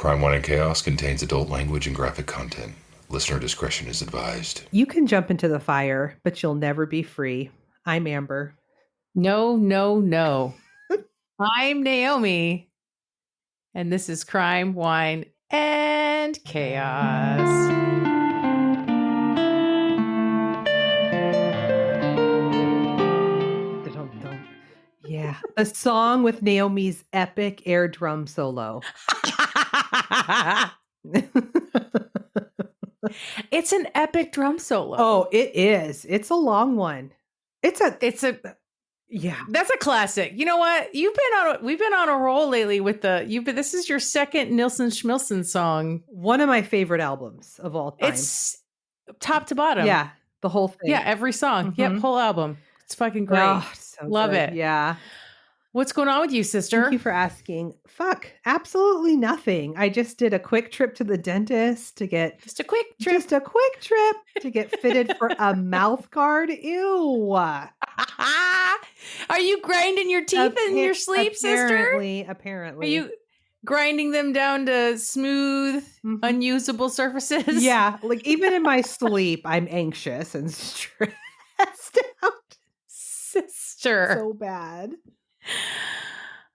Crime, Wine, and Chaos contains adult language and graphic content. Listener discretion is advised. You can jump into the fire, but you'll never be free. I'm Amber. No, no, no. I'm Naomi. And this is Crime, Wine, and Chaos. Yeah. A song with Naomi's epic air drum solo. It's an epic drum solo. Oh, it is. It's a long one. Yeah. That's a classic. You know what? We've been on a roll lately with this is your second Nilsson Schmilsson song. One of my favorite albums of all time. It's top to bottom. Yeah. The whole thing. Yeah, every song. Mm-hmm. Yep, whole album. It's fucking great. Oh, so love good. it. Yeah. What's going on with you, sister? Thank you for asking. Absolutely nothing. I just did a quick trip to the dentist to get Just a quick trip to get fitted for a mouth guard. Ew. Are you grinding your teeth in your sleep, sister? Apparently. Are you grinding them down to smooth, unusable surfaces? Yeah. Like even in my sleep, I'm anxious and stressed out. Sister. So bad.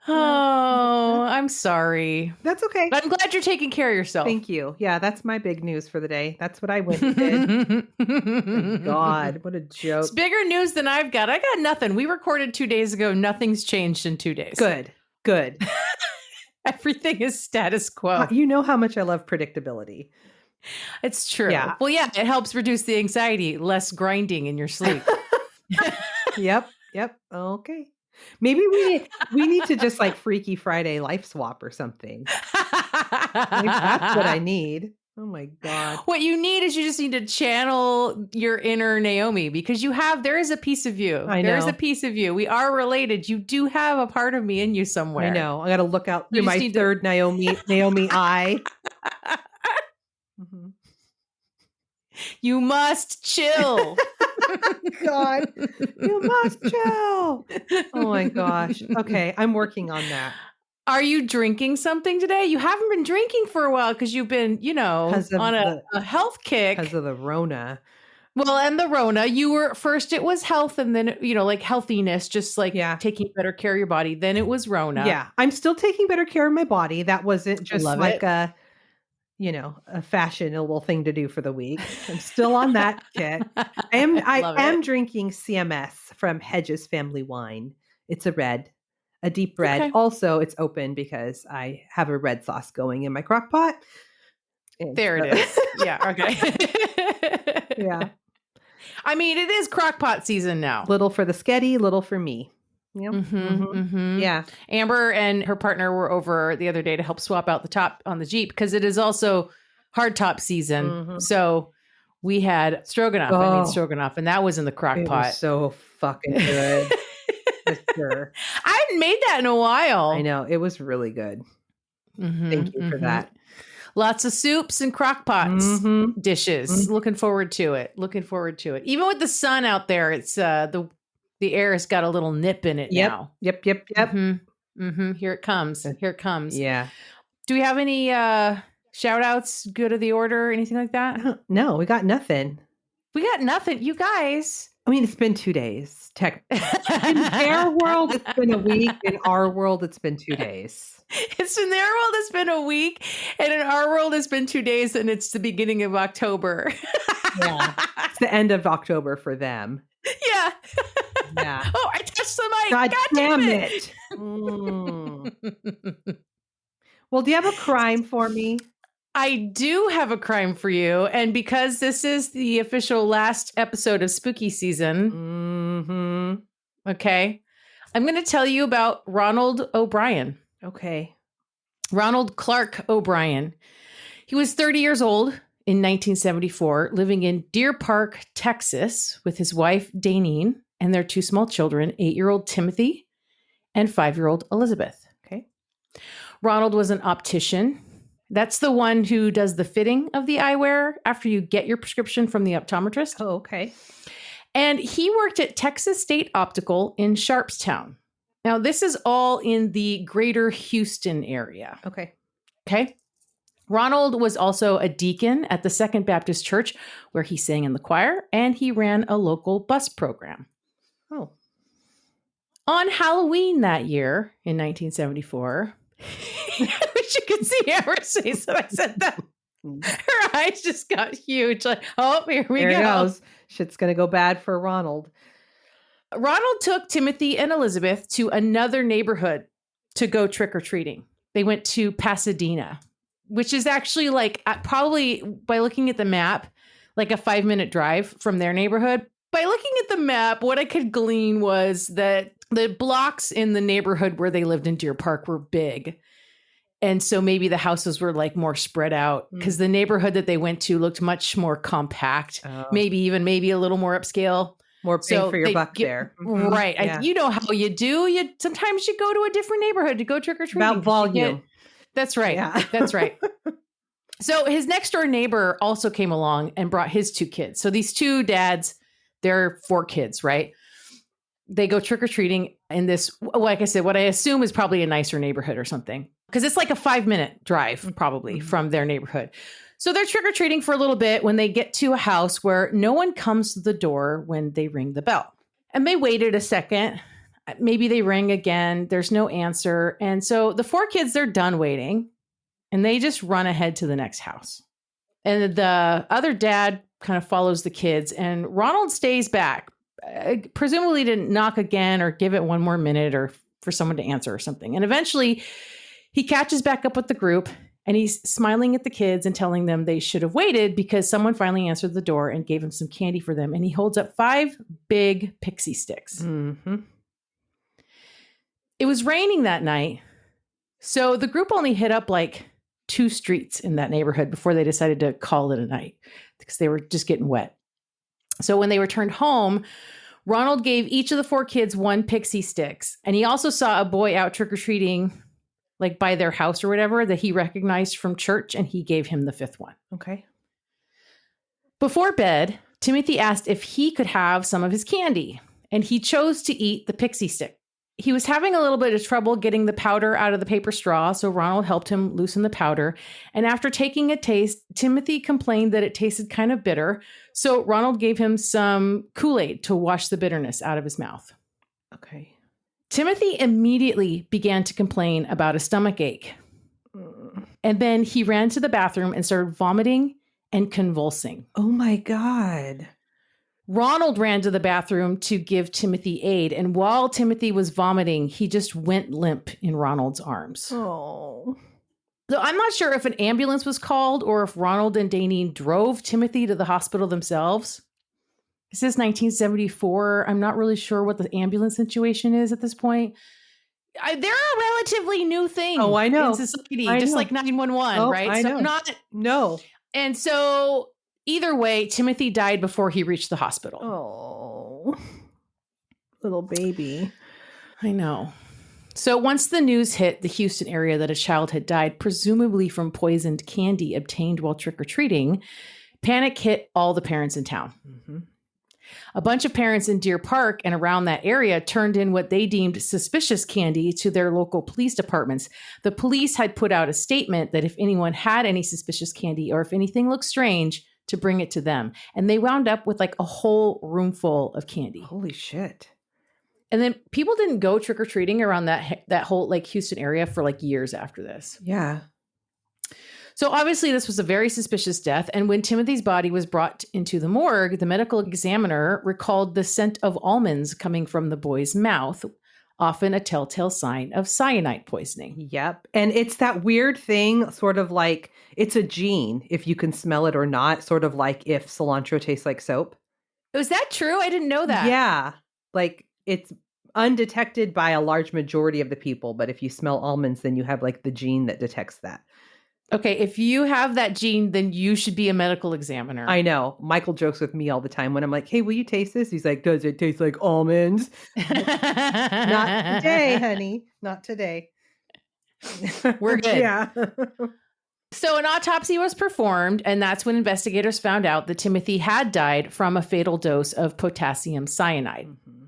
Oh, I'm sorry. That's okay. But I'm glad you're taking care of yourself. Thank you. Yeah, that's my big news for the day. That's what I went and did. My God, what a joke. It's bigger news than I've got. I got nothing. We recorded 2 days ago. Nothing's changed in 2 days. Good. Everything is status quo. You know how much I love predictability. It's true. Yeah. Well, yeah, it helps reduce the anxiety, less grinding in your sleep. Yep. Okay. Maybe we need to just like Freaky Friday life swap or something. Maybe that's what I need. Oh my God. What you need is you just need to channel your inner Naomi because there is a piece of you. I know. There is a piece of you. We are related. You do have a part of me in you somewhere. I know. I got to look out through my third Naomi eye. Mm-hmm. You must chill. God, you must chill. Oh my gosh. Okay, I'm working on that. Are you drinking something today? You haven't been drinking for a while because you've been, on a health kick. Because of the Rona. Well, and the Rona, it was health and then, like healthiness, just like taking better care of your body. Then it was Rona. Yeah, I'm still taking better care of my body. That wasn't just a fashionable thing to do for the week. I'm still on that kick. I am drinking CMS from Hedges Family Wine. It's a deep red. Okay. Also, it's open because I have a red sauce going in my crock pot. There it is. Yeah. Okay. Yeah. I mean, it is crock pot season now. Little for the sketty, little for me. Yep. Yeah. Amber and her partner were over the other day to help swap out the top on the Jeep because it is also hard top season. Mm-hmm. So we had stroganoff. I made stroganoff, and that was in the crock pot. Was so fucking good. For sure. I hadn't made that in a while. I know. It was really good. Thank you for that. Lots of soups and crock pots dishes. Looking forward to it. Even with the sun out there, it's the air has got a little nip in it now. Yep. Here it comes. Yeah. Do we have any shout outs, good of the order, anything like that? No, we got nothing. You guys. I mean, it's been 2 days. In their world, it's been a week. In our world, it's been 2 days. It's in their world, it's been a week. And in our world, it's been 2 days. And it's the beginning of October. Yeah. It's the end of October for them. Yeah. Yeah. Oh, I touched the mic. God damn it. Well, do you have a crime for me? I do have a crime for you. And because this is the official last episode of spooky season, okay, I'm going to tell you about Ronald O'Brien. Okay. Ronald Clark O'Brien. He was 30 years old in 1974, living in Deer Park, Texas, with his wife, Daneen, and their 2 small children, 8-year-old Timothy and 5-year-old Elizabeth. Okay. Ronald was an optician. That's the one who does the fitting of the eyewear after you get your prescription from the optometrist. Oh, okay. And he worked at Texas State Optical in Sharpstown. Now, this is all in the greater Houston area. Okay. Okay. Ronald was also a deacon at the Second Baptist Church, where he sang in the choir, and he ran a local bus program. Oh. On Halloween that year, in 1974, I wish you could see Amber's face when I said that. Her eyes just got huge. Like, oh, here we go. There it goes. Shit's going to go bad for Ronald. Ronald took Timothy and Elizabeth to another neighborhood to go trick-or-treating. They went to Pasadena, which is actually like probably, by looking at the map, like a 5-minute drive from their neighborhood. By looking at the map, what I could glean was that the blocks in the neighborhood where they lived in Deer Park were big. And so maybe the houses were like more spread out, because the neighborhood that they went to looked much more compact, maybe a little more upscale. More bang for your buck there. Right. Yeah. You know how you do. Sometimes you go to a different neighborhood to go trick-or-treating. About volume. That's right. Yeah. That's right. So his next door neighbor also came along and brought his 2 kids. So these 2 dads, they're 4 kids, right? They go trick-or-treating in this, like I said, what I assume is probably a nicer neighborhood or something. Because it's like a 5-minute drive probably from their neighborhood. So they're trick-or-treating for a little bit when they get to a house where no one comes to the door when they ring the bell. And they waited a second. Maybe they ring again. There's no answer. And so the 4 kids, they're done waiting. And they just run ahead to the next house. And the other dad kind of follows the kids. And Ronald stays back. Presumably didn't knock again or give it one more minute or for someone to answer or something. And eventually he catches back up with the group. And he's smiling at the kids and telling them they should have waited because someone finally answered the door and gave him some candy for them. And he holds up 5 big pixie sticks. Mm-hmm. It was raining that night. So the group only hit up like 2 streets in that neighborhood before they decided to call it a night because they were just getting wet. So when they returned home, Ronald gave each of the 4 kids 1 pixie sticks. And he also saw a boy out trick-or-treating like by their house or whatever that he recognized from church, and he gave him the 5th one. Okay. Before bed, Timothy asked if he could have some of his candy, and he chose to eat the pixie stick. He was having a little bit of trouble getting the powder out of the paper straw, so Ronald helped him loosen the powder. And after taking a taste, Timothy complained that it tasted kind of bitter, so Ronald gave him some Kool-Aid to wash the bitterness out of his mouth. Okay. Timothy immediately began to complain about a stomach ache. And then he ran to the bathroom and started vomiting and convulsing. Oh my God. Ronald ran to the bathroom to give Timothy aid. And while Timothy was vomiting, he just went limp in Ronald's arms. Oh. So I'm not sure if an ambulance was called or if Ronald and Daneen drove Timothy to the hospital themselves. This is 1974. I'm not really sure what the ambulance situation is at this point. They're a relatively new thing. Oh, I know. In society, just like 911, right? I know. No. And so either way, Timothy died before he reached the hospital. Oh, little baby. I know. So once the news hit the Houston area that a child had died, presumably from poisoned candy obtained while trick-or-treating, panic hit all the parents in town. Mm-hmm. A bunch of parents in Deer Park and around that area turned in what they deemed suspicious candy to their local police departments. The police had put out a statement that if anyone had any suspicious candy or if anything looked strange, to bring it to them. And they wound up with like a whole room full of candy. Holy shit. And then people didn't go trick-or-treating around that whole like Houston area for like years after this. Yeah. So obviously this was a very suspicious death. And when Timothy's body was brought into the morgue, the medical examiner recalled the scent of almonds coming from the boy's mouth, often a telltale sign of cyanide poisoning. Yep. And it's that weird thing, sort of like it's a gene, if you can smell it or not, sort of like if cilantro tastes like soap. Was that true? I didn't know that. Yeah. Like it's undetected by a large majority of the people. But if you smell almonds, then you have like the gene that detects that. Okay, if you have that gene, then you should be a medical examiner. I know. Michael jokes with me all the time when I'm like, hey, will you taste this? He's like, does it taste like almonds? Not today, honey. Not today. We're good. Yeah. So an autopsy was performed, and that's when investigators found out that Timothy had died from a fatal dose of potassium cyanide. Mm-hmm.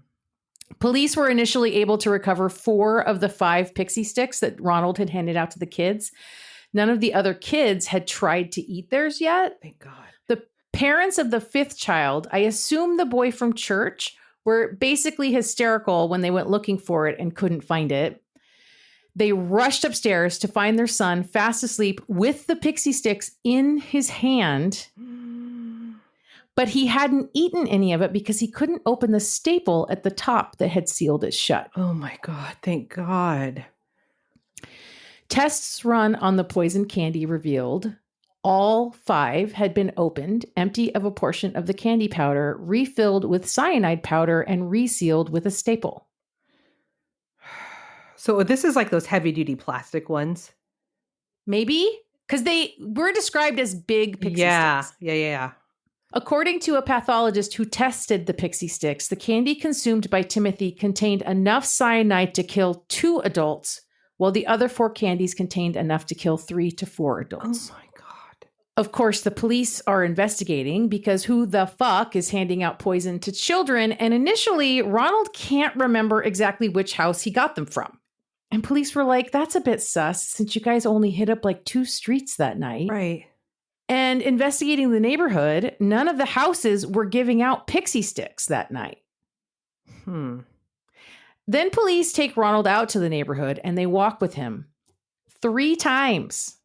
Police were initially able to recover 4 of the 5 pixie sticks that Ronald had handed out to the kids. None of the other kids had tried to eat theirs yet. Thank God. The parents of the fifth child, I assume the boy from church, were basically hysterical when they went looking for it and couldn't find it. They rushed upstairs to find their son fast asleep with the pixie sticks in his hand. But he hadn't eaten any of it because he couldn't open the staple at the top that had sealed it shut. Oh my God. Thank God. Tests run on the poison candy revealed all 5 had been opened, empty of a portion of the candy powder, refilled with cyanide powder, and resealed with a staple. So this is like those heavy-duty plastic ones? Maybe? Because they were described as big pixie sticks. Yeah. According to a pathologist who tested the pixie sticks, the candy consumed by Timothy contained enough cyanide to kill 2 adults, while the other 4 candies contained enough to kill 3 to 4 adults. Oh my God. Of course, the police are investigating because who the fuck is handing out poison to children? And initially, Ronald can't remember exactly which house he got them from. And police were like, that's a bit sus since you guys only hit up like 2 streets that night. Right. And investigating the neighborhood, none of the houses were giving out pixie sticks that night. Then police take Ronald out to the neighborhood and they walk with him 3 times.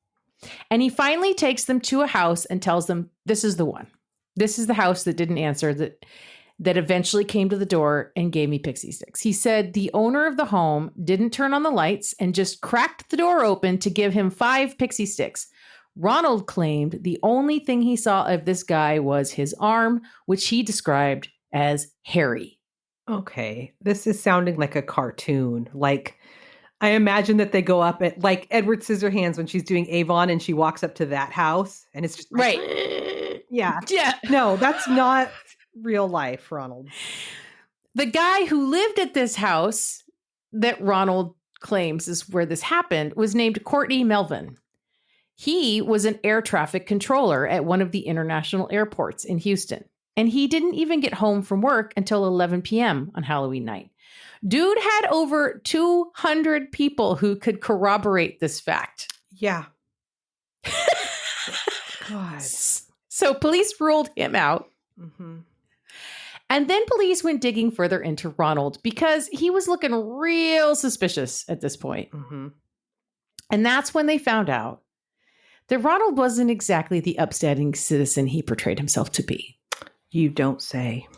And he finally takes them to a house and tells them, this is the one. This is the house that didn't answer, that eventually came to the door and gave me pixie sticks. He said the owner of the home didn't turn on the lights and just cracked the door open to give him 5 pixie sticks. Ronald claimed the only thing he saw of this guy was his arm, which he described as hairy. Okay. This is sounding like a cartoon. Like, I imagine that they go up at like Edward Scissorhands when she's doing Avon and she walks up to that house and it's just like, right. Yeah. Yeah. No, that's not real life, Ronald. The guy who lived at this house that Ronald claims is where this happened was named Courtney Melvin. He was an air traffic controller at one of the international airports in Houston. And he didn't even get home from work until 11 p.m. on Halloween night. Dude had over 200 people who could corroborate this fact. Yeah. God. So police ruled him out. Mm-hmm. And then police went digging further into Ronald because he was looking real suspicious at this point. Mm-hmm. And that's when they found out that Ronald wasn't exactly the upstanding citizen he portrayed himself to be. You don't say.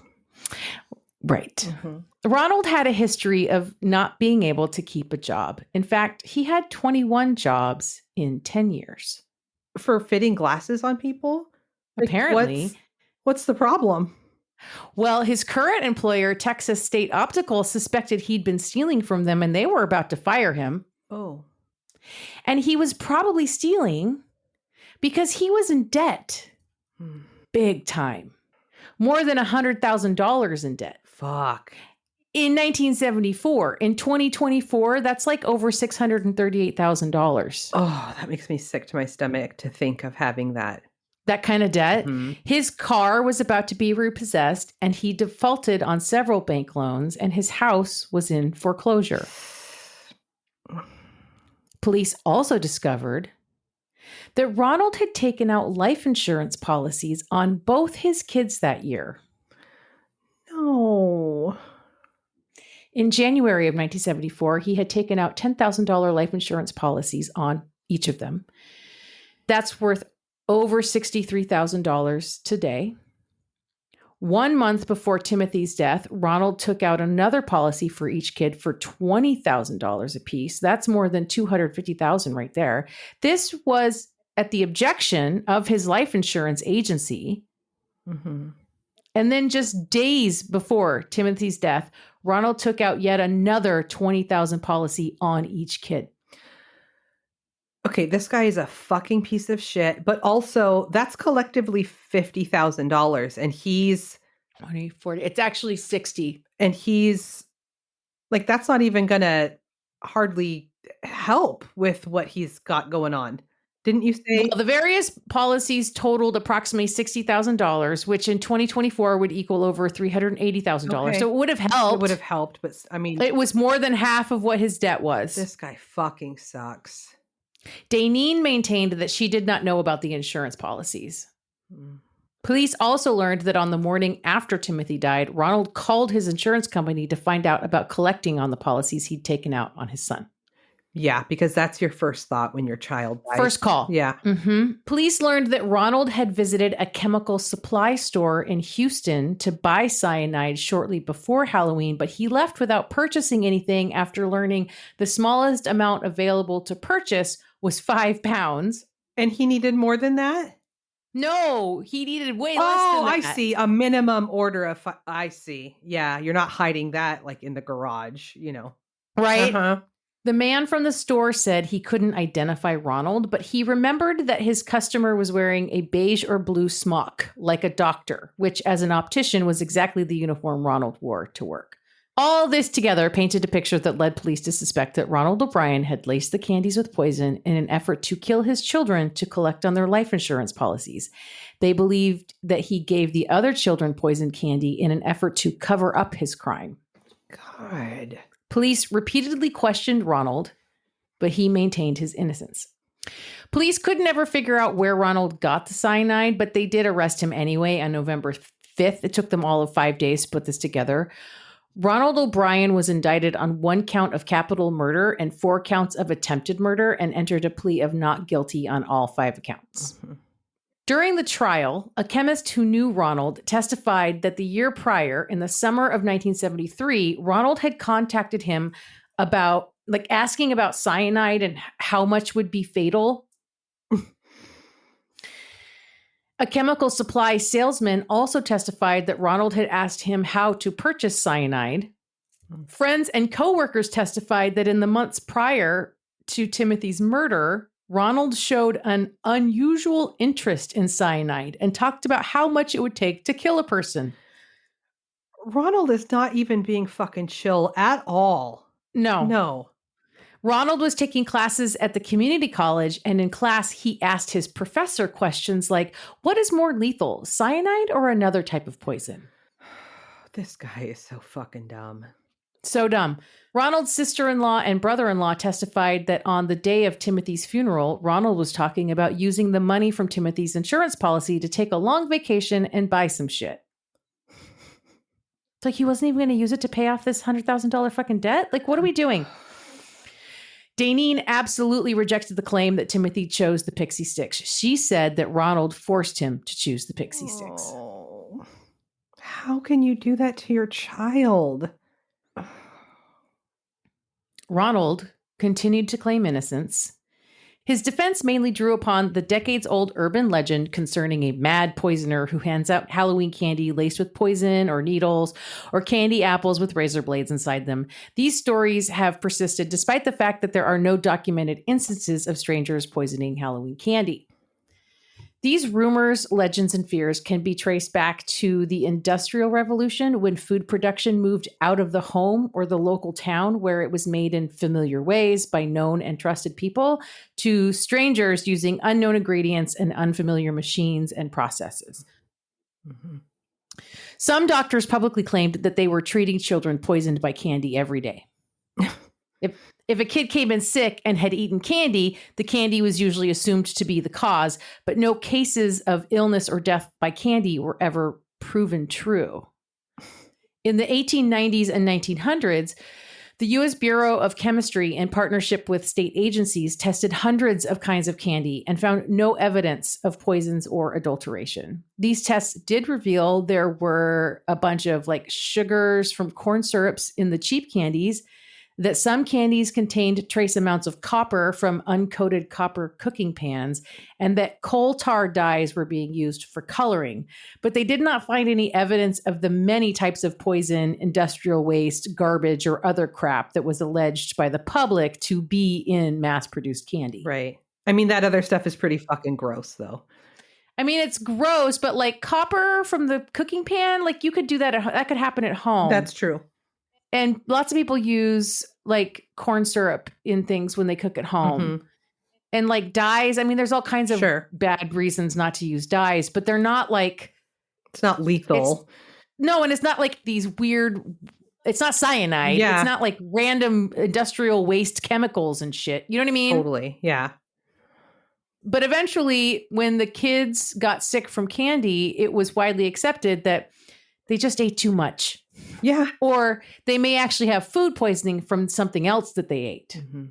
Right. Mm-hmm. Ronald had a history of not being able to keep a job. In fact, he had 21 jobs in 10 years. For fitting glasses on people? Like, Apparently. What's the problem? Well, his current employer, Texas State Optical, suspected he'd been stealing from them and they were about to fire him. Oh. And he was probably stealing because he was in debt. Big time. More than $100,000 in debt. Fuck. In 1974. In 2024, that's like over $638,000. Oh, that makes me sick to my stomach to think of having that. That kind of debt. Mm-hmm. His car was about to be repossessed and he defaulted on several bank loans and his house was in foreclosure. Police also discovered that Ronald had taken out life insurance policies on both his kids that year. No. In January of 1974, he had taken out $10,000 life insurance policies on each of them. That's worth over $63,000 today. 1 month before Timothy's death, Ronald took out another policy for each kid for $20,000 apiece. That's more than $250,000 right there. This was at the objection of his life insurance agency. Mm-hmm. And then just days before Timothy's death, Ronald took out yet another $20,000 policy on each kid. Okay, this guy is a fucking piece of shit, but also that's collectively $50,000 and he's 20, 40, it's actually 60. And he's like, that's not even gonna hardly help with what he's got going on. Didn't you say? Well, the various policies totaled approximately $60,000, which in 2024 would equal over $380,000. Okay. So it would have helped. It would have helped, but I mean, it was more than half of what his debt was. This guy fucking sucks. Daneen maintained that she did not know about the insurance policies. Police also learned that on the morning after Timothy died, Ronald called his insurance company to find out about collecting on the policies he'd taken out on his son. Yeah, because that's your first thought when your child dies. First call. Yeah. Mm-hmm. Police learned that Ronald had visited a chemical supply store in Houston to buy cyanide shortly before Halloween, but he left without purchasing anything after learning the smallest amount available to purchase was 5 pounds. And he needed more than that? No, he needed way less than that. I see. A minimum order of I see. Yeah, you're not hiding that like in the garage, Right? Uh-huh. The man from the store said he couldn't identify Ronald, but he remembered that his customer was wearing a beige or blue smock, like a doctor, which as an optician was exactly the uniform Ronald wore to work. All this together painted a picture that led police to suspect that Ronald O'Brien had laced the candies with poison in an effort to kill his children to collect on their life insurance policies. They believed that he gave the other children poisoned candy in an effort to cover up his crime. God. Police repeatedly questioned Ronald, but he maintained his innocence. Police could never figure out where Ronald got the cyanide, but they did arrest him anyway on November 5th. It took them all of 5 days to put this together. Ronald O'Brien was indicted on 1 count of capital murder and 4 counts of attempted murder and entered a plea of not guilty on all 5 accounts. Mm-hmm. During the trial, a chemist who knew Ronald testified that the year prior, in the summer of 1973, Ronald had contacted him about, asking about cyanide and how much would be fatal. A chemical supply salesman also testified that Ronald had asked him how to purchase cyanide. Friends and coworkers testified that in the months prior to Timothy's murder, Ronald showed an unusual interest in cyanide and talked about how much it would take to kill a person. Ronald is not even being fucking chill at all. No. Ronald was taking classes at the community college, and in class, he asked his professor questions like, what is more lethal, cyanide or another type of poison? This guy is so fucking dumb. So dumb. Ronald's sister-in-law and brother-in-law testified that on the day of Timothy's funeral, Ronald was talking about using the money from Timothy's insurance policy to take a long vacation and buy some shit. It's like he wasn't even going to use it to pay off this $100,000 fucking debt? What are we doing? Daneen absolutely rejected the claim that Timothy chose the pixie sticks. She said that Ronald forced him to choose the pixie sticks. How can you do that to your child? Ronald continued to claim innocence. His defense mainly drew upon the decades-old urban legend concerning a mad poisoner who hands out Halloween candy laced with poison or needles or candy apples with razor blades inside them. These stories have persisted despite the fact that there are no documented instances of strangers poisoning Halloween candy. These rumors, legends, and fears can be traced back to the Industrial Revolution when food production moved out of the home or the local town where it was made in familiar ways by known and trusted people to strangers using unknown ingredients and unfamiliar machines and processes. Mm-hmm. Some doctors publicly claimed that they were treating children poisoned by candy every day. If a kid came in sick and had eaten candy, the candy was usually assumed to be the cause, but no cases of illness or death by candy were ever proven true. In the 1890s and 1900s, the U.S. Bureau of Chemistry, in partnership with state agencies, tested hundreds of kinds of candy and found no evidence of poisons or adulteration. These tests did reveal there were a bunch of sugars from corn syrups in the cheap candies, that some candies contained trace amounts of copper from uncoated copper cooking pans, and that coal tar dyes were being used for coloring. But they did not find any evidence of the many types of poison, industrial waste, garbage, or other crap that was alleged by the public to be in mass-produced candy. Right. I mean, that other stuff is pretty fucking gross, though. I mean, it's gross, but copper from the cooking pan, you could do that. That could happen at home. That's true. And lots of people use corn syrup in things when they cook at home. Mm-hmm. And dyes. I mean, there's all kinds of bad reasons not to use dyes, but they're not it's not lethal. And it's not these weird, it's not cyanide. Yeah. It's not random industrial waste chemicals and shit. You know what I mean? Totally. Yeah. But eventually, when the kids got sick from candy, it was widely accepted that they just ate too much. Yeah. Or they may actually have food poisoning from something else that they ate. Mm-hmm.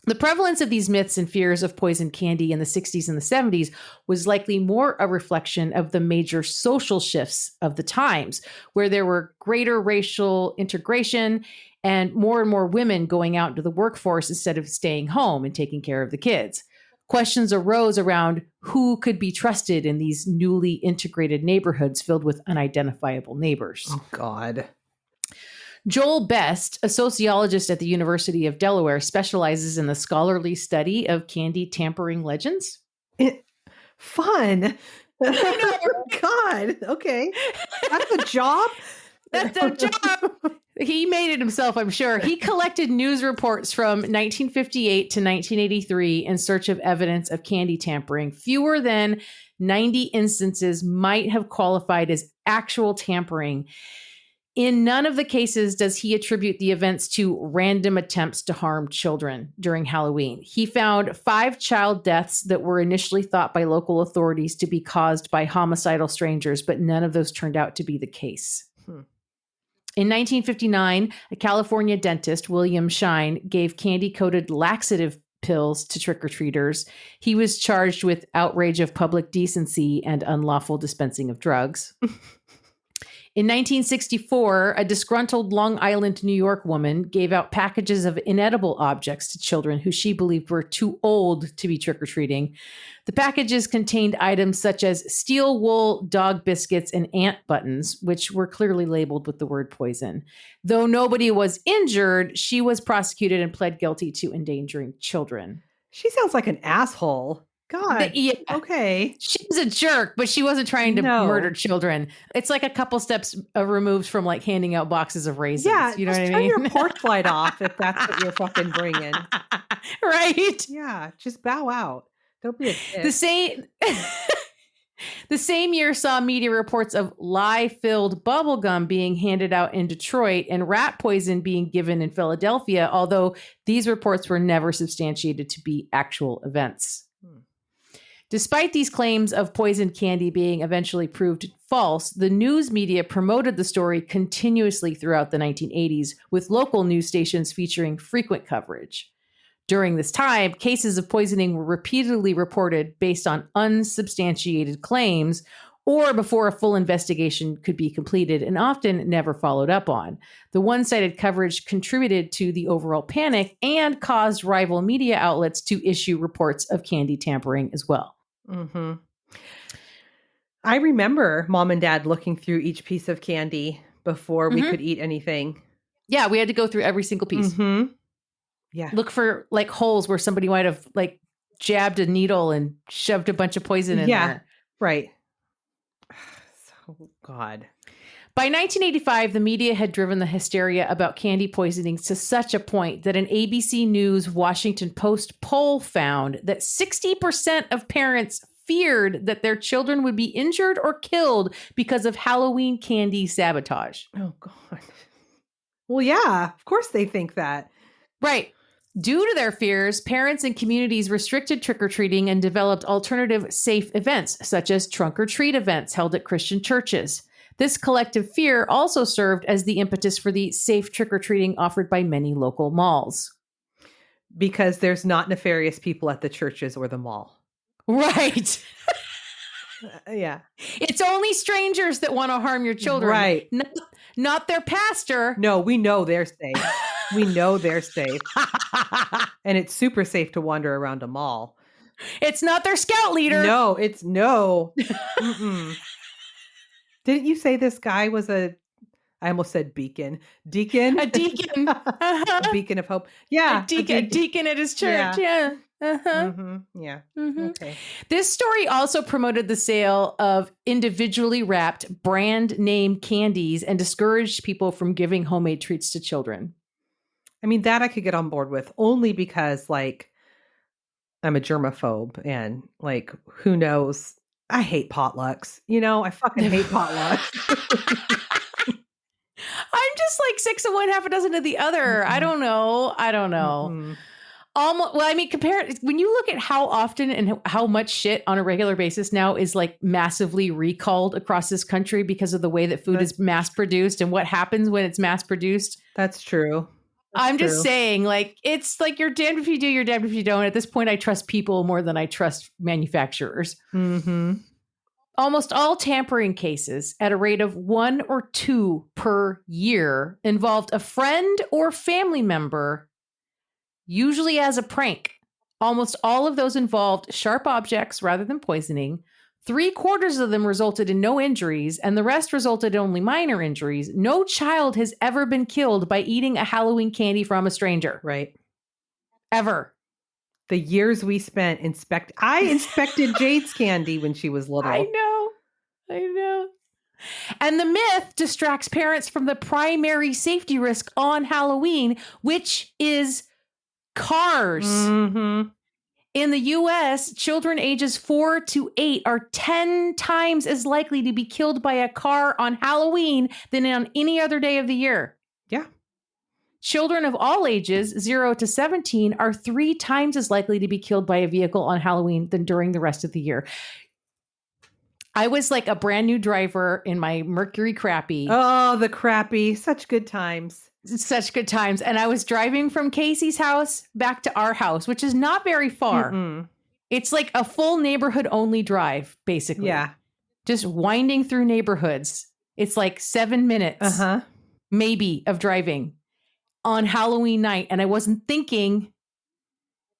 The prevalence of these myths and fears of poisoned candy in the 60s and the 70s was likely more a reflection of the major social shifts of the times, where there were greater racial integration and more women going out into the workforce instead of staying home and taking care of the kids. Questions arose around who could be trusted in these newly integrated neighborhoods filled with unidentifiable neighbors. Oh, God. Joel Best, a sociologist at the University of Delaware, specializes in the scholarly study of candy tampering legends. Fun. God. Okay. That's a job. That's a job. He made it himself, I'm sure. He collected news reports from 1958 to 1983 in search of evidence of candy tampering. Fewer than 90 instances might have qualified as actual tampering. In none of the cases does he attribute the events to random attempts to harm children during Halloween. He found 5 child deaths that were initially thought by local authorities to be caused by homicidal strangers, but none of those turned out to be the case. In 1959, a California dentist, William Shine, gave candy-coated laxative pills to trick-or-treaters. He was charged with outrage of public decency and unlawful dispensing of drugs. In 1964, a disgruntled Long Island, New York woman gave out packages of inedible objects to children who she believed were too old to be trick-or-treating. The packages contained items such as steel wool, dog biscuits, and ant buttons, which were clearly labeled with the word poison. Though nobody was injured, she was prosecuted and pled guilty to endangering children. She sounds like an asshole. God. Yeah. Okay. She was a jerk, but she wasn't trying to murder children. It's like a couple steps removed from like handing out boxes of raisins. Yeah. You know just what I turn mean? your porch light off if that's what you're fucking bringing. Right. Yeah. Just bow out. Don't be a dick. The same year saw media reports of lye-filled bubblegum being handed out in Detroit and rat poison being given in Philadelphia, although these reports were never substantiated to be actual events. Despite these claims of poisoned candy being eventually proved false, the news media promoted the story continuously throughout the 1980s, with local news stations featuring frequent coverage. During this time, cases of poisoning were repeatedly reported based on unsubstantiated claims or before a full investigation could be completed and often never followed up on. The one-sided coverage contributed to the overall panic and caused rival media outlets to issue reports of candy tampering as well. Mm-hmm. I remember Mom and Dad looking through each piece of candy before we could eat anything. Yeah, we had to go through every single piece. Mm-hmm. Yeah. Look for like holes where somebody might have like jabbed a needle and shoved a bunch of poison in there. Right. So, God. By 1985, the media had driven the hysteria about candy poisonings to such a point that an ABC News Washington Post poll found that 60% of parents feared that their children would be injured or killed because of Halloween candy sabotage. Oh, God. Well, yeah, of course they think that. Right. Due to their fears, parents and communities restricted trick-or-treating and developed alternative safe events, such as trunk-or-treat events held at Christian churches. This collective fear also served as the impetus for the safe trick-or-treating offered by many local malls. Because there's not nefarious people at the churches or the mall. Right. Yeah. It's only strangers that want to harm your children. Right. Not their pastor. No, we know they're safe. We know they're safe. And it's super safe to wander around a mall. It's not their scout leader. No, it's no. Didn't you say this guy was I almost said beacon. Deacon? A deacon. A beacon of hope. Yeah. A deacon at his church. Yeah. Yeah. Okay. This story also promoted the sale of individually wrapped brand name candies and discouraged people from giving homemade treats to children. I mean, that I could get on board with only because, like, I'm a germaphobe and, like, who knows? I hate potlucks. You know, I fucking hate potlucks. I'm just like 6 of one, half a dozen of the other. I don't know. Almost, well, I mean, when you look at how often and how much shit on a regular basis now is like massively recalled across this country because of the way that food is mass produced and what happens when it's mass produced. That's true. I'm just saying, like, it's like you're damned if you do, you're damned if you don't. At this point, I trust people more than I trust manufacturers. Mm-hmm. Almost all tampering cases, at a rate of 1 or 2 per year, involved a friend or family member, usually as a prank. Almost all of those involved sharp objects rather than poisoning. 3/4 of them resulted in no injuries, and the rest resulted in only minor injuries. No child has ever been killed by eating a Halloween candy from a stranger. Right. Ever. The years we spent I inspected Jade's candy when she was little. I know. And the myth distracts parents from the primary safety risk on Halloween, which is cars. Mm-hmm. In the US, children ages 4 to 8 are 10 times as likely to be killed by a car on Halloween than on any other day of the year. Yeah. Children of all ages, 0 to 17, are 3 times as likely to be killed by a vehicle on Halloween than during the rest of the year. I was like a brand new driver in my Mercury Crappy. Oh, the Crappy. Such good times. Such good times. And I was driving from Casey's house back to our house, which is not very far. Mm-mm. It's like a full neighborhood only drive, basically. Yeah. Just winding through neighborhoods. It's like 7 minutes, maybe, of driving on Halloween night. And I wasn't thinking.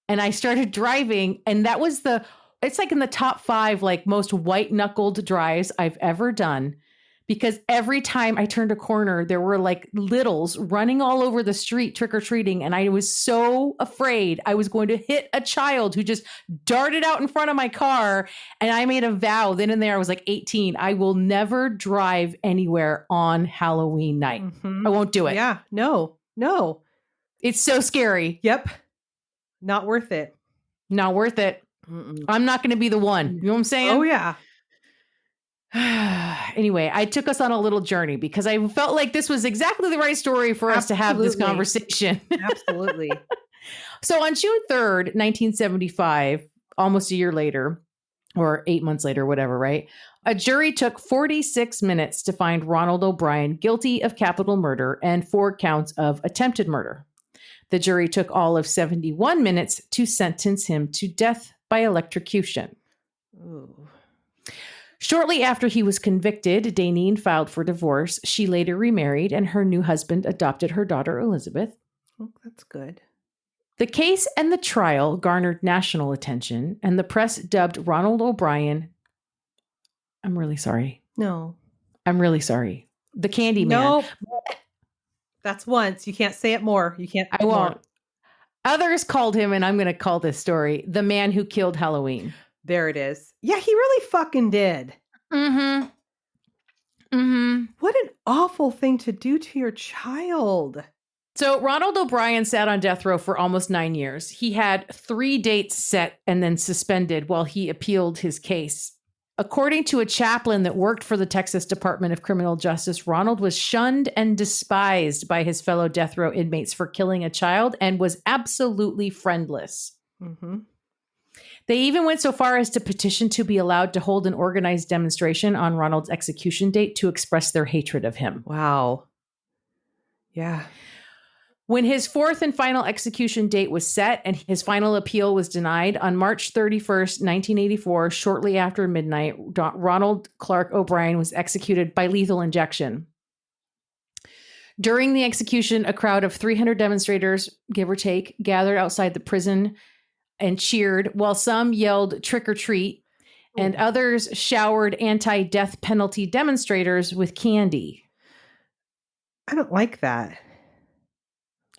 And I started driving. And that was it's like in the top 5, like most white knuckled drives I've ever done. Because every time I turned a corner, there were like littles running all over the street trick-or-treating. And I was so afraid I was going to hit a child who just darted out in front of my car. And I made a vow then and there. I was like 18. I will never drive anywhere on Halloween night. Mm-hmm. I won't do it. Yeah. No. It's so scary. Yep. Not worth it. Not worth it. Mm-mm. I'm not going to be the one. You know what I'm saying? Oh, yeah. Anyway, I took us on a little journey because I felt like this was exactly the right story for us to have this conversation. Absolutely. So on June 3rd, 1975, almost a year later, or 8 months later, whatever, right? A jury took 46 minutes to find Ronald O'Brien guilty of capital murder and 4 counts of attempted murder. The jury took all of 71 minutes to sentence him to death by electrocution. Ooh. Shortly after he was convicted, Daneen filed for divorce. She later remarried, and her new husband adopted her daughter, Elizabeth. Oh, that's good. The case and the trial garnered national attention, and the press dubbed Ronald O'Brien, I'm really sorry. No. I'm really sorry. The Candyman. Nope. That's once. You can't say it more. You can't. I won't. Others called him, and I'm going to call this story, the man who killed Halloween. There it is. Yeah, he really fucking did. Mm-hmm. Mm-hmm. What an awful thing to do to your child. So Ronald O'Brien sat on death row for almost 9 years. He had 3 dates set and then suspended while he appealed his case. According to a chaplain that worked for the Texas Department of Criminal Justice, Ronald was shunned and despised by his fellow death row inmates for killing a child and was absolutely friendless. Mm-hmm. They even went so far as to petition to be allowed to hold an organized demonstration on Ronald's execution date to express their hatred of him. Wow. Yeah. When his 4th and final execution date was set and his final appeal was denied on March 31st, 1984, shortly after midnight, Ronald Clark O'Brien was executed by lethal injection. During the execution, a crowd of 300 demonstrators, give or take, gathered outside the prison and cheered, while some yelled trick or treat, and others showered anti-death penalty demonstrators with candy. I don't like that.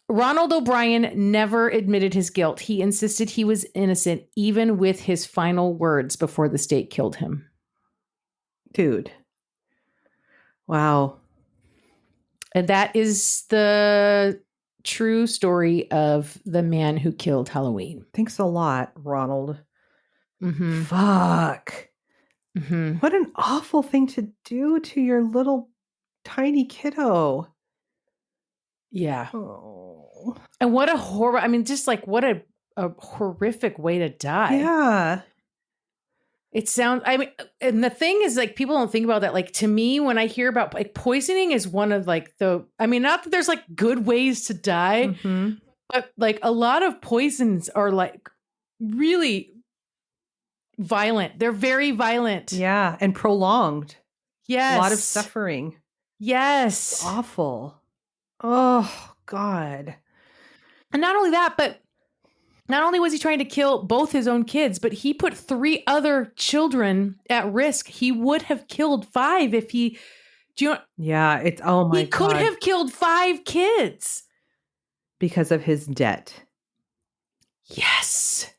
Ronald O'Brien never admitted his guilt. He insisted he was innocent, even with his final words before the state killed him. Dude. Wow. And that is the true story of the man who killed Halloween. Thanks a lot, Ronald. Mm-hmm. Fuck. Mm-hmm. What an awful thing to do to your little tiny kiddo. Yeah. Oh. And what a horror. I mean, just like what a a horrific way to die. Yeah. It sounds, I mean, and the thing is, like, people don't think about that. Like, to me, when I hear about, like, poisoning is one of, like, I mean, not that there's, like, good ways to die, but, like, a lot of poisons are, like, really violent. They're very violent. Yeah. And prolonged. Yes. A lot of suffering. Yes. It's awful. Oh, God. And not only that, but not only was he trying to kill both his own kids, but he put 3 other children at risk. He would have killed 5 if he, yeah, it's, oh my God. He could have killed 5 kids. Because of his debt. Yes.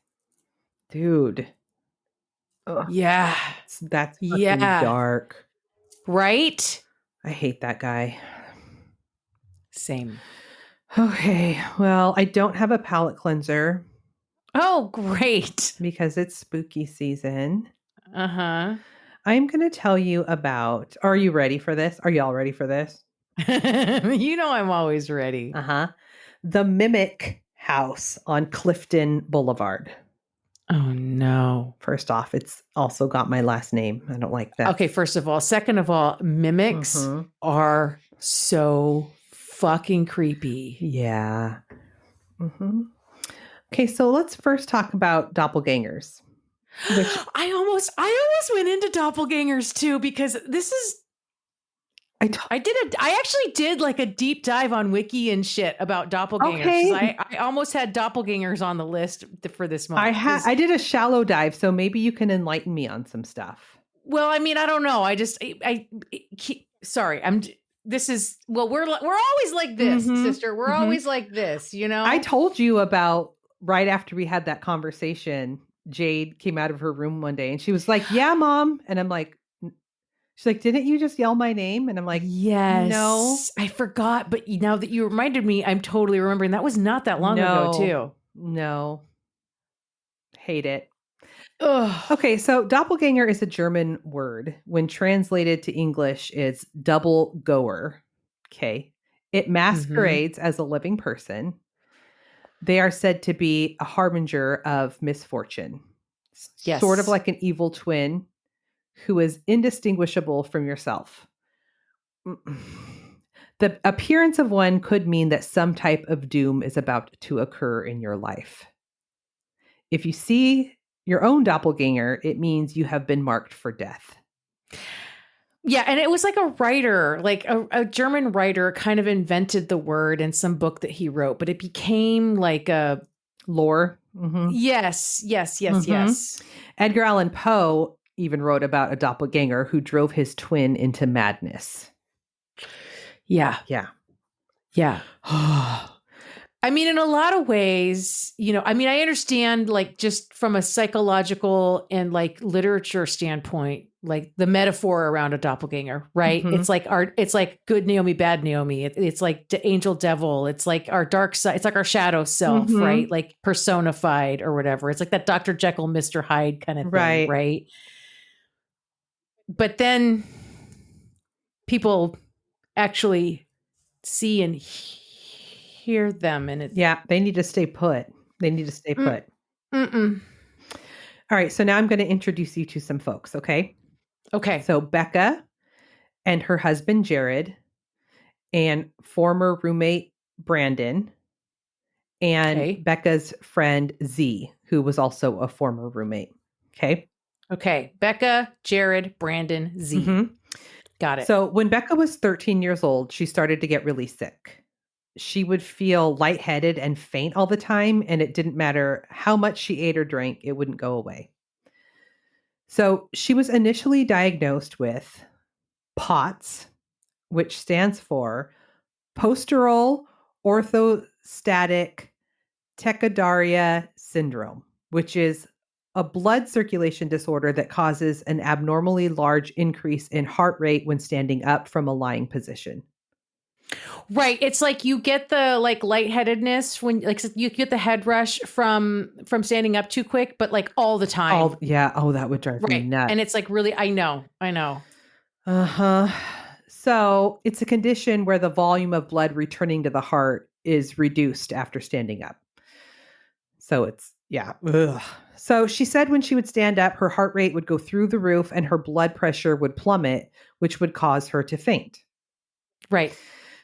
Dude. Ugh. Yeah. That's fucking dark. Right? I hate that guy. Same. Okay. Well, I don't have a palate cleanser. Oh, great. Because it's spooky season. Uh-huh. I'm going to tell you about, are you ready for this? Are y'all ready for this? You know I'm always ready. Uh-huh. The Mimic House on Clifton Boulevard. Oh, no. First off, it's also got my last name. I don't like that. Okay, first of all. Second of all, mimics are so fucking creepy. Yeah. Okay, so let's first talk about doppelgangers. Which I almost went into doppelgangers too, because this is I actually did like a deep dive on Wiki and shit about doppelgangers. Okay. I almost had doppelgangers on the list for this month. I did a shallow dive, so maybe you can enlighten me on some stuff. Well, I mean, I don't know. Sorry. We're always like this, sister. We're always like this, you know? I told you about right after we had that conversation, Jade came out of her room one day and she was like, "Yeah, Mom." And I'm like, she's like, "Didn't you just yell my name?" And I'm like, yes. No. I forgot. But now that you reminded me, I'm totally remembering. That was not that long ago, too. No. Hate it. Ugh. Okay, so doppelganger is a German word. When translated to English, it's double goer. Okay. It masquerades as a living person. They are said to be a harbinger of misfortune. Yes. Sort of like an evil twin who is indistinguishable from yourself. The appearance of one could mean that some type of doom is about to occur in your life. If you see your own doppelganger, it means you have been marked for death. Yeah, and it was like a writer, like a German writer kind of invented the word in some book that he wrote, but it became like a lore. Yes. Edgar Allan Poe even wrote about a doppelganger who drove his twin into madness. Yeah. I mean, in a lot of ways, I understand, like, just from a psychological and like literature standpoint, like the metaphor around a doppelganger, right? It's like good Naomi, bad Naomi. It's like the angel devil. It's like our dark side. It's like our shadow self, right? Like personified or whatever. It's like that Dr. Jekyll, Mr. Hyde kind of thing, right? But then people actually see and hear them, and they need to stay put. All right, so now I'm going to introduce you to some folks, okay? So Becca and her husband Jared and former roommate Brandon and Becca's friend Z, who was also a former roommate. Okay, Becca, Jared, Brandon, Z. Got it. So when Becca was 13 years old, she started to get really sick. She would feel lightheaded and faint all the time, and it didn't matter how much she ate or drank, it wouldn't go away. So she was initially diagnosed with POTS, which stands for postural orthostatic tachycardia syndrome, which is a blood circulation disorder that causes an abnormally large increase in heart rate when standing up from a lying position. Right. It's like you get the like lightheadedness when like you get the head rush from standing up too quick, but like all the time. Oh, that would drive me nuts. And it's like really, I know. So it's a condition where the volume of blood returning to the heart is reduced after standing up. So it's Yeah. Ugh. So she said when she would stand up, her heart rate would go through the roof and her blood pressure would plummet, which would cause her to faint. Right.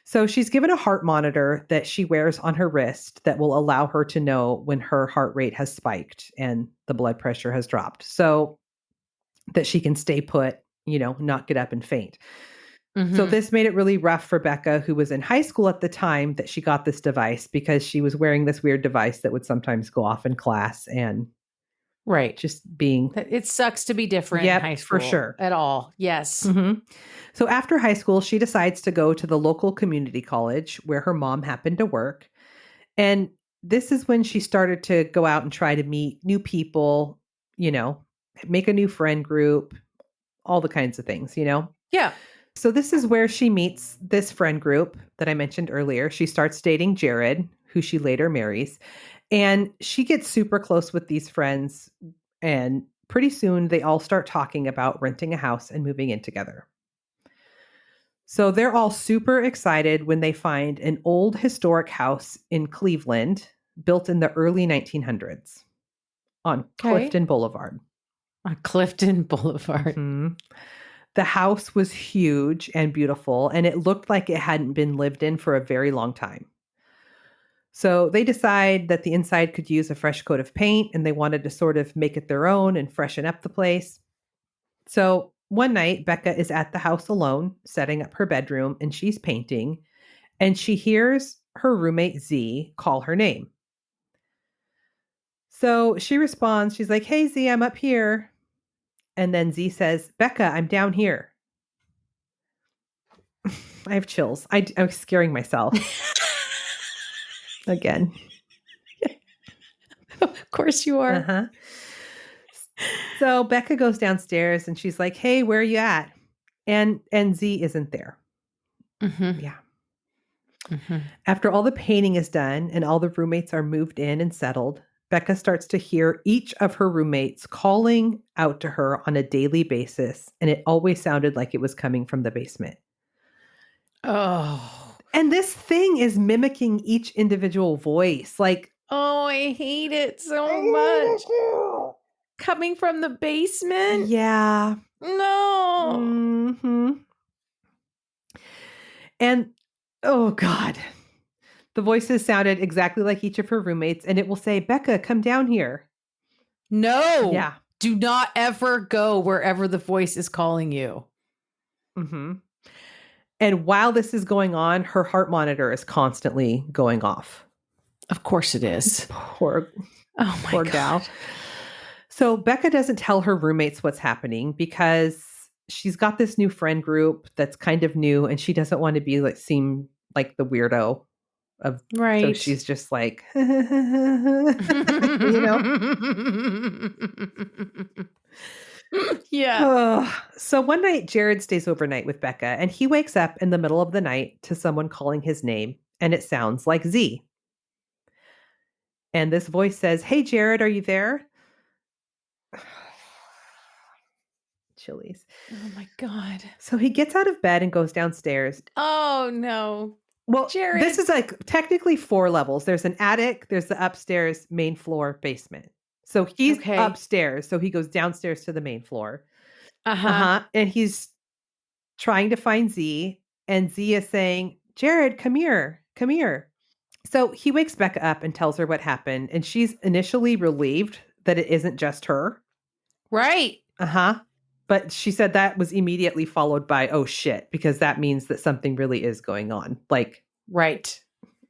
So she's given a heart monitor that she wears on her wrist that will allow her to know when her heart rate has spiked and the blood pressure has dropped so that she can stay put, not get up and faint. Mm-hmm. So this made it really rough for Becca, who was in high school at the time that she got this device, because she was wearing this weird device that would sometimes go off in class and right. just being... It sucks to be different in high school. For sure. At all. Yes. Mm-hmm. So after high school, she decides to go to the local community college where her mom happened to work. And this is when she started to go out and try to meet new people, make a new friend group, all the kinds of things, Yeah. So this is where she meets this friend group that I mentioned earlier. She starts dating Jared, who she later marries, and she gets super close with these friends. And pretty soon they all start talking about renting a house and moving in together. So they're all super excited when they find an old historic house in Cleveland built in the early 1900s on Clifton Boulevard. On Clifton Boulevard. Mm-hmm. The house was huge and beautiful, and it looked like it hadn't been lived in for a very long time. So they decide that the inside could use a fresh coat of paint, and they wanted to sort of make it their own and freshen up the place. So one night, Becca is at the house alone, setting up her bedroom, and she's painting, and she hears her roommate Z call her name. So she responds, she's like, "Hey Z, I'm up here." And then Z says, "Becca, I'm down here." I have chills. I'm scaring myself. Again. Of course you are. Uh-huh. So Becca goes downstairs and she's like, "Hey, where are you at?" And Z isn't there. Mm-hmm. Yeah. Mm-hmm. After all the painting is done and all the roommates are moved in and settled, Becca starts to hear each of her roommates calling out to her on a daily basis, and it always sounded like it was coming from the basement. Oh. And this thing is mimicking each individual voice. Like, oh, I hate it so much. Coming from the basement? Yeah. No. Mm-hmm. And, oh God. The voices sounded exactly like each of her roommates, and it will say, "Becca, come down here." No. Yeah. Do not ever go wherever the voice is calling you. Mm-hmm. And while this is going on, her heart monitor is constantly going off. Of course it is. Poor God. gal. So Becca doesn't tell her roommates what's happening because she's got this new friend group that's kind of new, and she doesn't want to seem like the weirdo. Right. So she's just like, Yeah. So one night, Jared stays overnight with Becca, and he wakes up in the middle of the night to someone calling his name, and it sounds like Z. And this voice says, "Hey, Jared, are you there?" Chilies. Oh my God. So he gets out of bed and goes downstairs. Oh no. Well, Jared. This is technically 4 levels. There's an attic, there's the upstairs, main floor, basement. So he's upstairs. So he goes downstairs to the main floor. And he's trying to find Z. And Z is saying, "Jared, come here. Come here." So he wakes Becca up and tells her what happened. And she's initially relieved that it isn't just her. Right. But she said that was immediately followed by, "Oh shit," because that means that something really is going on. Right.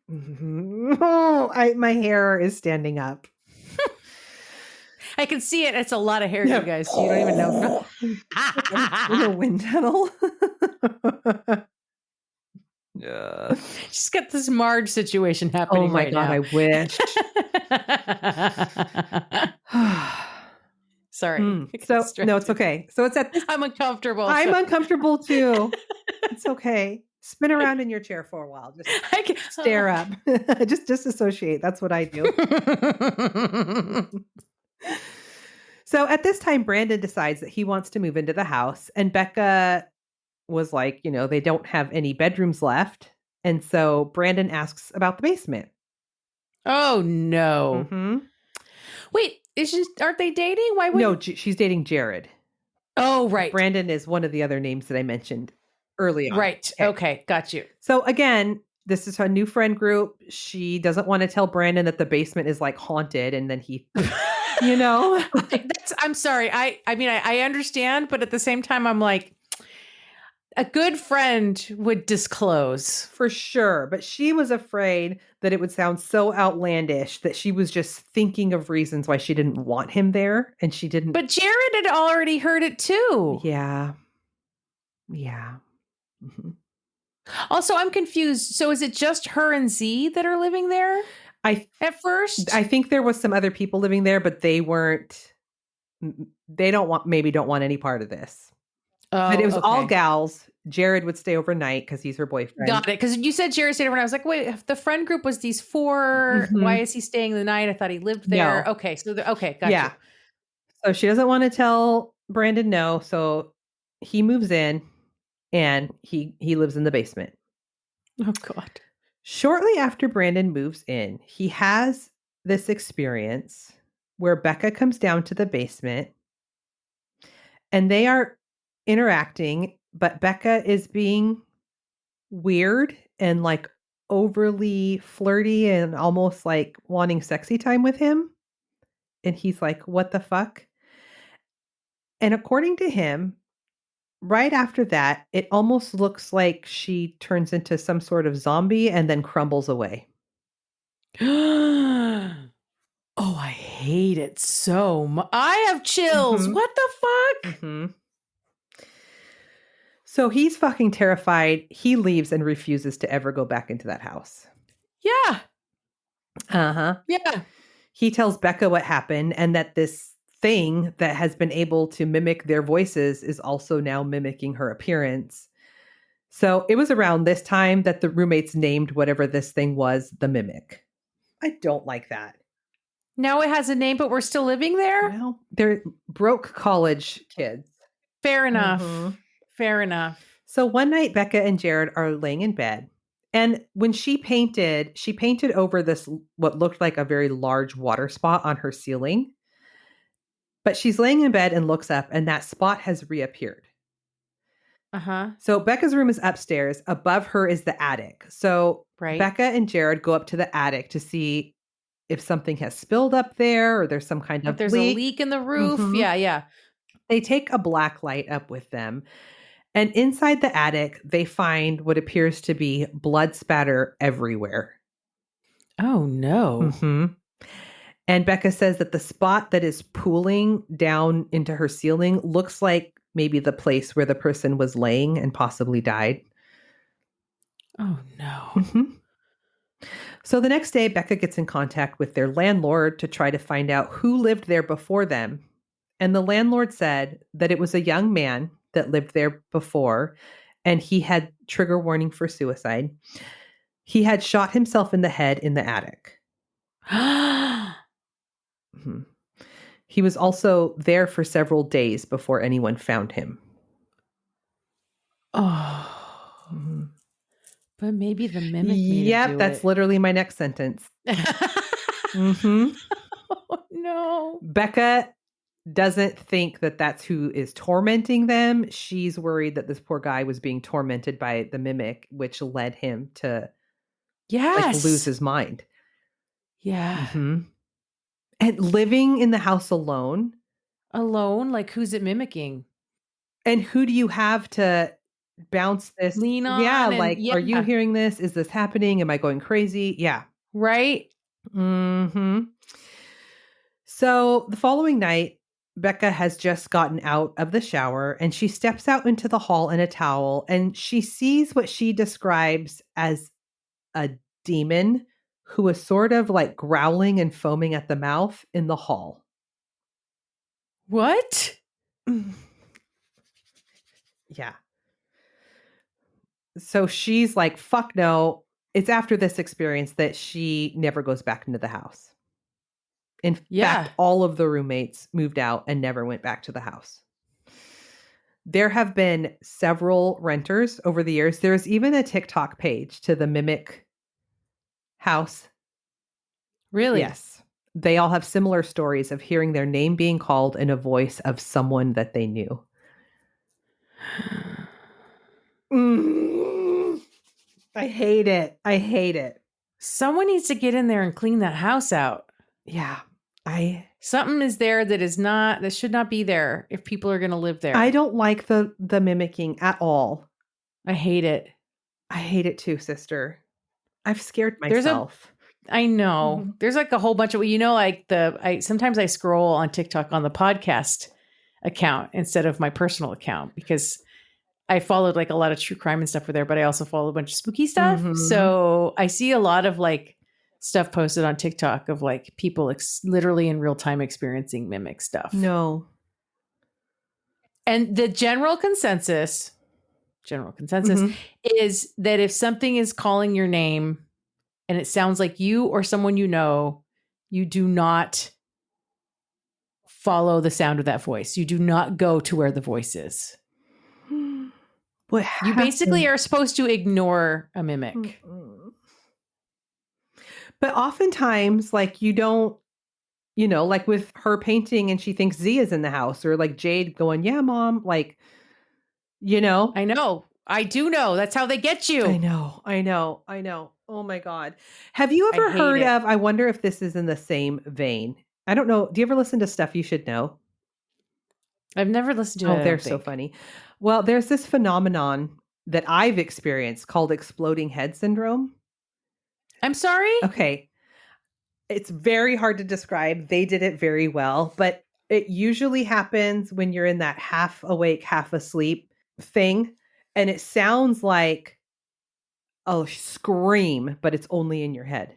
My hair is standing up. I can see it. It's a lot of hair, you guys. You don't even know. In a wind tunnel. Yeah. She's got this Marge situation happening. Oh my God, now. I wish. Sorry. No, it's okay. So it's at this. I'm uncomfortable. I'm uncomfortable too. It's okay. Spin around in your chair for a while. Just stare up. Just disassociate. That's what I do. So at this time, Brandon decides that he wants to move into the house. And Becca was like, they don't have any bedrooms left. And so Brandon asks about the basement. Oh, no. Mm-hmm. Wait, aren't they dating? Why would No, she's dating Jared. Oh, right. Brandon is one of the other names that I mentioned early on. Right. Okay. Got you. So again, this is her new friend group. She doesn't want to tell Brandon that the basement is like haunted, and then he, you know. I'm sorry. I mean, I understand, but at the same time, I'm like, a good friend would disclose. For sure. But she was afraid that it would sound so outlandish that she was just thinking of reasons why she didn't want him there. And she didn't. But Jared had already heard it too. Yeah. Yeah. Mm-hmm. Also, I'm confused. So is it just her and Z that are living there? At first? I think there was some other people living there, but they don't want any part of this. But it was all gals. Jared would stay overnight because he's her boyfriend. Got it. Because you said Jared stayed overnight. I was like, wait, if the friend group was these 4, why is he staying the night? I thought he lived there. No. Okay. So, got you. So she doesn't want to tell Brandon no. So he moves in and he lives in the basement. Oh, God. Shortly after Brandon moves in, he has this experience where Becca comes down to the basement and they are interacting, but Becca is being weird and like overly flirty and almost like wanting sexy time with him. And he's like, what the fuck? And according to him, right after that, it almost looks like she turns into some sort of zombie and then crumbles away. Oh, I hate it so much. I have chills. What the fuck? So he's fucking terrified. He leaves and refuses to ever go back into that house. Yeah. Uh-huh. Yeah. He tells Becca what happened and that this thing that has been able to mimic their voices is also now mimicking her appearance. So it was around this time that the roommates named whatever this thing was the mimic. I don't like that. Now it has a name, but we're still living there? Well, they're broke college kids. Fair enough. Fair enough. So one night, Becca and Jared are laying in bed. And when she painted over this, what looked like a very large water spot on her ceiling. But she's laying in bed and looks up and that spot has reappeared. So Becca's room is upstairs. Above her is the attic. So Becca and Jared go up to the attic to see if something has spilled up there or there's some kind of there's leak. A leak in the roof. Yeah. They take a black light up with them. And inside the attic, they find what appears to be blood spatter everywhere. Oh, no. And Becca says that the spot that is pooling down into her ceiling looks like maybe the place where the person was laying and possibly died. Oh, no. So the next day, Becca gets in contact with their landlord to try to find out who lived there before them. And the landlord said that it was a young man that lived there before, and he had trigger warning for suicide. He had shot himself in the head in the attic. He was also there for several days before anyone found him. Oh. But maybe the mimic made him do that's it. Literally my next sentence. Oh, no. Becca doesn't think that that's who is tormenting them. She's worried that this poor guy was being tormented by the mimic, which led him to lose his mind. Yeah. And living in the house alone. Alone? Like, who's it mimicking? And who do you have to bounce this? Lean on? Yeah, are you hearing this? Is this happening? Am I going crazy? Yeah. Right? So the following night, Becca has just gotten out of the shower and she steps out into the hall in a towel and she sees what she describes as a demon who was sort of like growling and foaming at the mouth in the hall. What? Yeah. So she's like, fuck no. It's after this experience that she never goes back into the house. In fact, all of the roommates moved out and never went back to the house. There have been several renters over the years. There's even a TikTok page to the Mimic house. Really? Yes. they all have similar stories of hearing their name being called in a voice of someone that they knew. I hate it. I hate it. Someone needs to get in there and clean that house out. Yeah. Something is there that should not be there if people are going to live there. I don't like the mimicking at all. I hate it. I hate it too, sister. I've scared myself. I know. Mm-hmm. There's like a whole bunch of, like sometimes I scroll on TikTok on the podcast account instead of my personal account because I followed like a lot of true crime and stuff for there, but I also follow a bunch of spooky stuff. Mm-hmm. So I see a lot of like stuff posted on TikTok of like people literally in real time experiencing mimic stuff. No. And the general consensus Mm-hmm. is that if something is calling your name and it sounds like you or someone you know, you do not follow the sound of that voice. You do not go to where the voice is. What you basically are supposed to ignore a mimic. Mm-mm. But oftentimes, like you don't, like with her painting and she thinks Zia's in the house, or like Jade going, yeah, mom, like, I know. I do know. That's how they get you. I know. Oh my God. Have you ever heard of, I wonder if this is in the same vein. I don't know. Do you ever listen to Stuff You Should Know? I've never listened to it. Oh, they're so funny. Well, there's this phenomenon that I've experienced called exploding head syndrome. I'm sorry? Okay. It's very hard to describe. They did it very well, but it usually happens when you're in that half awake, half asleep thing. And it sounds like a scream, but it's only in your head.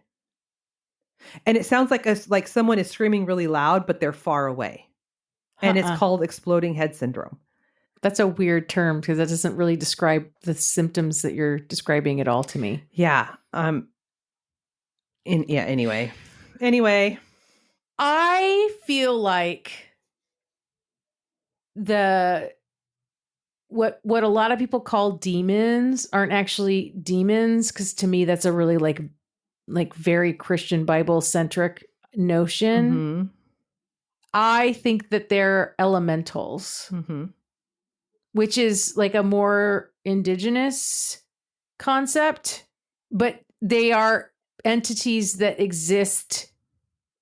And it sounds like someone is screaming really loud, but they're far away. And it's called exploding head syndrome. That's a weird term because that doesn't really describe the symptoms that you're describing at all to me. Yeah. Anyway. I feel like what a lot of people call demons aren't actually demons, because to me that's a really like very Christian Bible centric notion. Mm-hmm. I think that they're elementals, mm-hmm. which is like a more indigenous concept, but they are entities that exist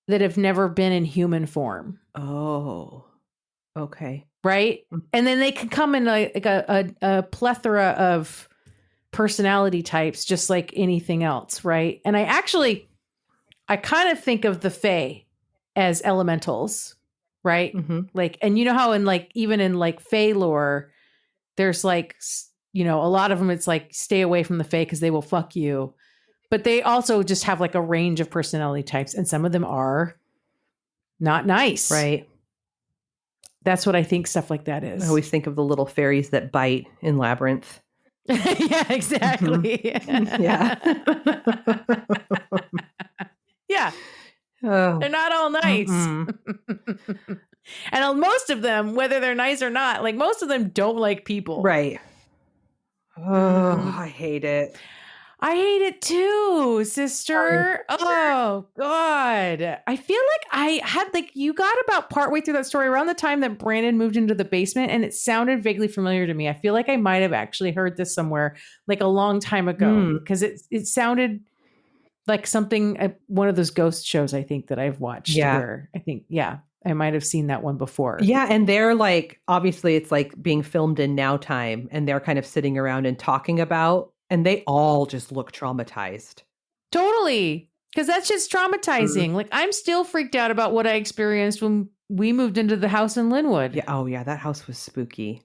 that have never been in human form. Oh, okay. Right. And then they can come in a plethora of personality types, just like anything else. Right. And I kind of think of the Fae as elementals. Right. Mm-hmm. Like, and you know how in like, even in like Fae lore, there's like, a lot of them, it's like, stay away from the Fae because they will fuck you. But they also just have like a range of personality types. And some of them are not nice. Right. That's what I think stuff like that is. I always think of the little fairies that bite in Labyrinth. Yeah, exactly. Mm-hmm. Yeah. Yeah. Oh. They're not all nice. And most of them, whether they're nice or not, like most of them don't like people. Right. Oh, I hate it. I hate it too, sister. Oh, God. I feel like I had you got about partway through that story around the time that Brandon moved into the basement, and it sounded vaguely familiar to me. I feel like I might have actually heard this somewhere like a long time ago, because it sounded like something, one of those ghost shows I think that I've watched. Yeah. Where I think, I might have seen that one before. Yeah. And they're like, obviously it's like being filmed in now time, and they're kind of sitting around and talking about, and they all just look traumatized. Totally. Because that's just traumatizing. Like, I'm still freaked out about what I experienced when we moved into the house in Linwood. Yeah. Oh, yeah. That house was spooky.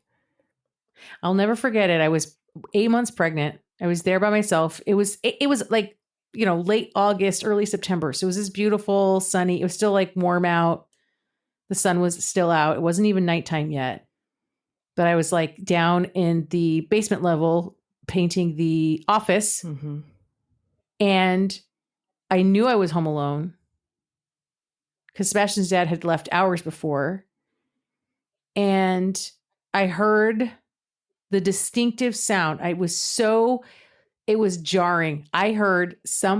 I'll never forget it. I was 8 months pregnant. I was there by myself. It was like, late August, early September. So it was this beautiful, sunny. It was still like warm out. The sun was still out. It wasn't even nighttime yet. But I was like down in the basement level painting the office. Mm-hmm. And I knew I was home alone because Sebastian's dad had left hours before. And I heard the distinctive sound. I was so it was jarring. I heard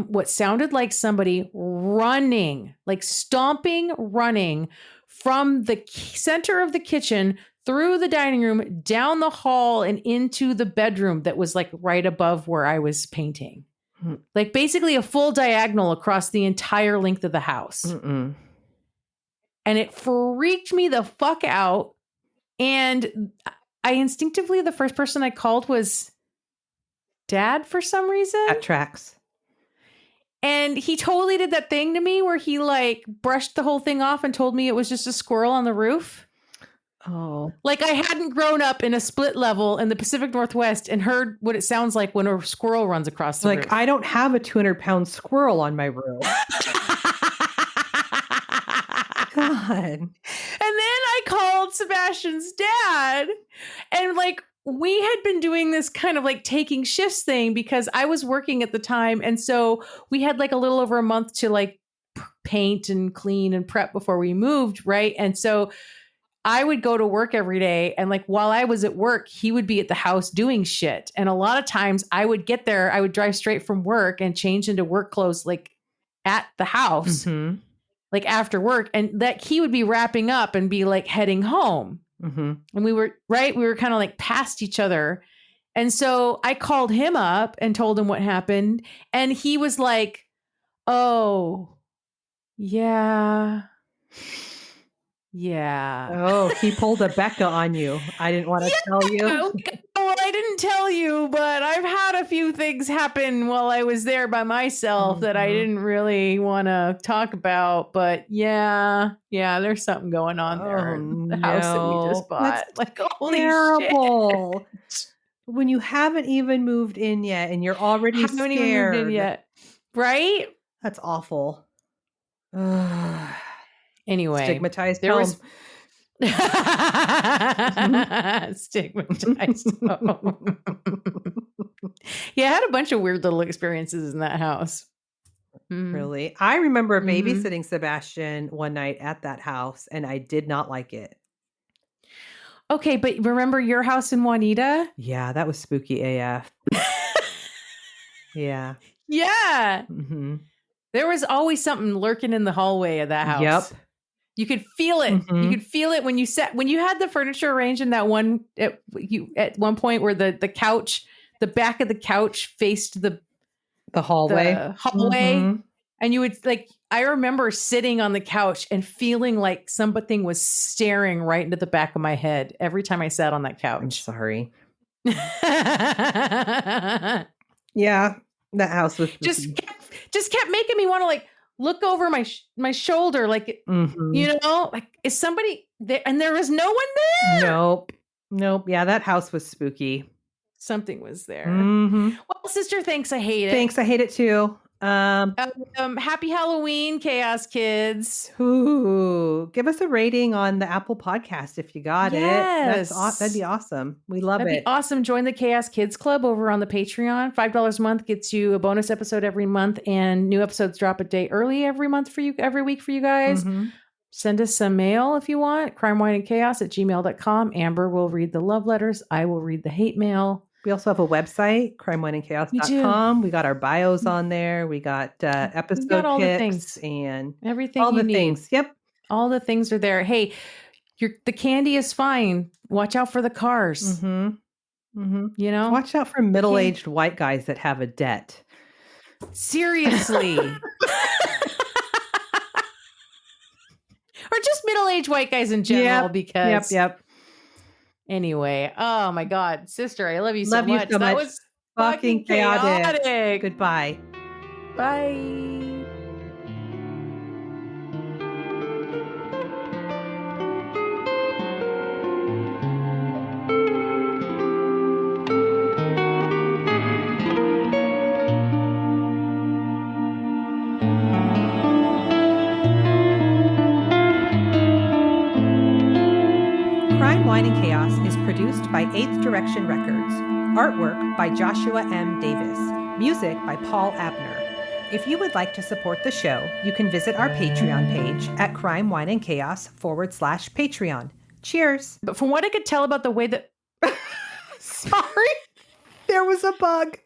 what sounded like somebody running, like stomping, running from the center of the kitchen through the dining room, down the hall, and into the bedroom that was like right above where I was painting. Like basically a full diagonal across the entire length of the house. Mm-mm. And it freaked me the fuck out. And I instinctively, the first person I called was Dad for some reason. That tracks. And he totally did that thing to me where he like brushed the whole thing off and told me it was just a squirrel on the roof. Oh. Like I hadn't grown up in a split level in the Pacific Northwest and heard what it sounds like when a squirrel runs across the roof. I don't have a 200-pound squirrel on my roof. God. And then I called Sebastian's dad, and like we had been doing this kind of like taking shifts thing because I was working at the time. And so we had like a little over a month to like paint and clean and prep before we moved. Right. And so I would go to work every day. And like while I was at work, he would be at the house doing shit. And a lot of times I would get there, I would drive straight from work and change into work clothes like at the house, like after work. And that he would be wrapping up and be like heading home. And we were kind of like past each other. And so I called him up and told him what happened. And he was like, oh, yeah. Yeah. Oh, he pulled a Becca on you. I didn't want to tell you. Well, I didn't tell you, but I've had a few things happen while I was there by myself that I didn't really want to talk about. But yeah, there's something going on there in the house that we just bought. That's like, holy terrible. shit. When you haven't even moved in yet and you're already Haven't scared. even moved in yet. Right? That's awful. Anyway, Stigmatized there home. was stigmatized home. Yeah, I had a bunch of weird little experiences in that house. Really? I remember babysitting Sebastian one night at that house, and I did not like it. Okay, but remember your house in Juanita? Yeah, that was spooky AF. Yeah. Yeah. There was always something lurking in the hallway of that house. Yep. You could feel it. You could feel it when you had the furniture arranged in that one at one point where the couch, the back of the couch faced the hallway. And you would like, I remember sitting on the couch and feeling like something was staring right into the back of my head every time I sat on that couch. I'm sorry. Yeah, that house was just kept making me want to like look over my shoulder, like you know, like is somebody there? And there was no one there. Nope. Yeah, that house was spooky. Something was there. Well, sister, thanks. I hate it. Thanks. I hate it too. Happy Halloween, Chaos Kids. Ooh, give us a rating on the Apple Podcast if you got it. That'd be awesome. We love it. That'd be awesome. Join the Chaos Kids Club over on the Patreon. $5 a month gets you a bonus episode every month, and new episodes drop a day early every week for you guys. Send us some mail if you want. crimewineandchaos@gmail.com. Amber will read the love letters. I will read the hate mail. We also have a website, crimewineandchaos.com. We got our bios on there. We got episode all pics and everything. All the need. things. Yep. All the things are there. Hey, the candy is fine. Watch out for the cars. You know? Watch out for middle-aged white guys that have a debt. Seriously. Or just middle-aged white guys in general because... Yep. Anyway, oh my God, sister, I love you so much. That was fucking chaotic. Goodbye. Bye. Crime, Wine, and Chaos is produced by 8th Direction Records. Artwork by Joshua M. Davis. Music by Paul Abner. If you would like to support the show, you can visit our Patreon page at crimewineandchaos.com/Patreon. Cheers. But from what I could tell about the way that... Sorry, there was a bug.